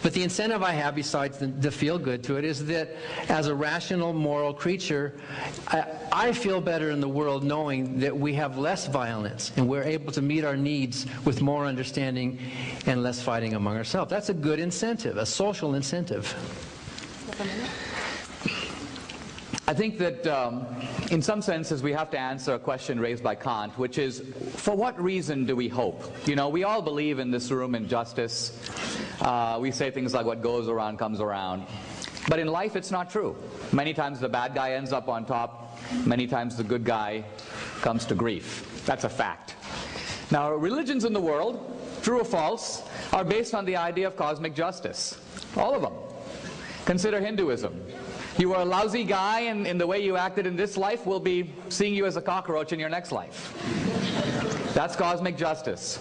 But the incentive I have, besides the feel good to it, is that as a rational, moral creature, I feel better in the world knowing that we have less violence and we're able to meet our needs with more understanding and less fighting among ourselves. That's a good incentive, a social incentive. I think that in some senses we have to answer a question raised by Kant, which is, for what reason do we hope? You know, we all believe in this room in justice. We say things like what goes around comes around. But in life it's not true. Many times the bad guy ends up on top. Many times the good guy comes to grief. That's a fact. Now, religions in the world, true or false, are based on the idea of cosmic justice. All of them. Consider Hinduism. You were a lousy guy, and in the way you acted in this life, we'll be seeing you as a cockroach in your next life. That's cosmic justice.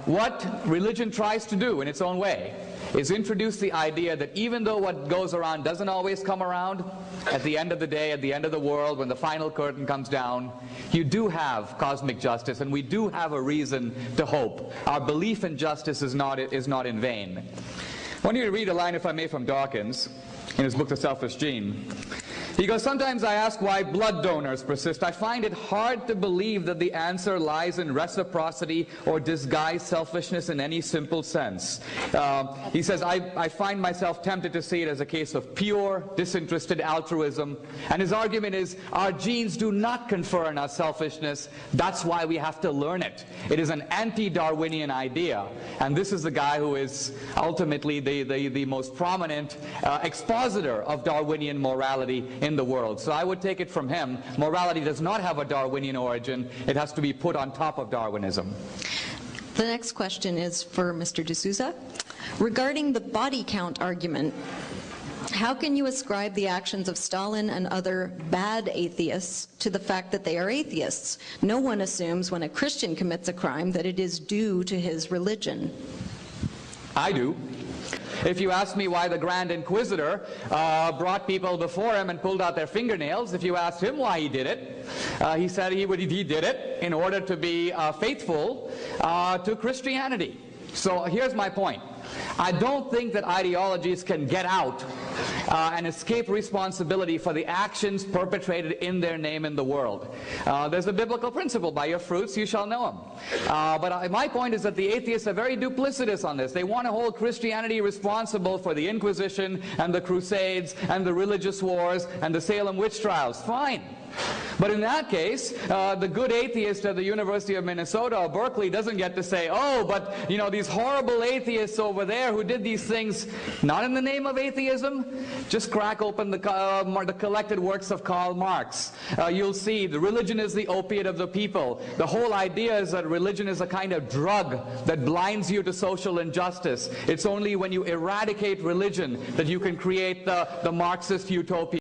What religion tries to do in its own way is introduce the idea that even though what goes around doesn't always come around, at the end of the day, at the end of the world, when the final curtain comes down, you do have cosmic justice, and we do have a reason to hope. Our belief in justice is not in vain. I want you to read a line, if I may, from Dawkins in his book, The Selfish Gene. He goes, "Sometimes I ask why blood donors persist. I find it hard to believe that the answer lies in reciprocity or disguised selfishness in any simple sense." He says, I find myself tempted to see it as a case of pure, disinterested altruism. And his argument is, our genes do not confer on us selfishness. That's why we have to learn it. It is an anti-Darwinian idea. And this is the guy who is ultimately the most prominent expositor of Darwinian morality in the world. So I would take it from him. Morality does not have a Darwinian origin. It has to be put on top of Darwinism. The next question is for Mr. D'Souza. Regarding the body count argument, how can you ascribe the actions of Stalin and other bad atheists to the fact that they are atheists? No one assumes when a Christian commits a crime that it is due to his religion. I do. If you ask me why the Grand Inquisitor brought people before him and pulled out their fingernails, if you asked him why he did it, he said he did it in order to be faithful to Christianity. So here's my point. I don't think that ideologies can get out and escape responsibility for the actions perpetrated in their name in the world. There's a biblical principle, by your fruits you shall know them. But my point is that the atheists are very duplicitous on this. They want to hold Christianity responsible for the Inquisition and the Crusades and the religious wars and the Salem witch trials. Fine. But in that case, the good atheist at the University of Minnesota or Berkeley doesn't get to say, oh, but you know, these horrible atheists over there who did these things, not in the name of atheism. Just crack open the collected works of Karl Marx. You'll see the religion is the opiate of the people. The whole idea is that religion is a kind of drug that blinds you to social injustice. It's only when you eradicate religion that you can create the Marxist utopia.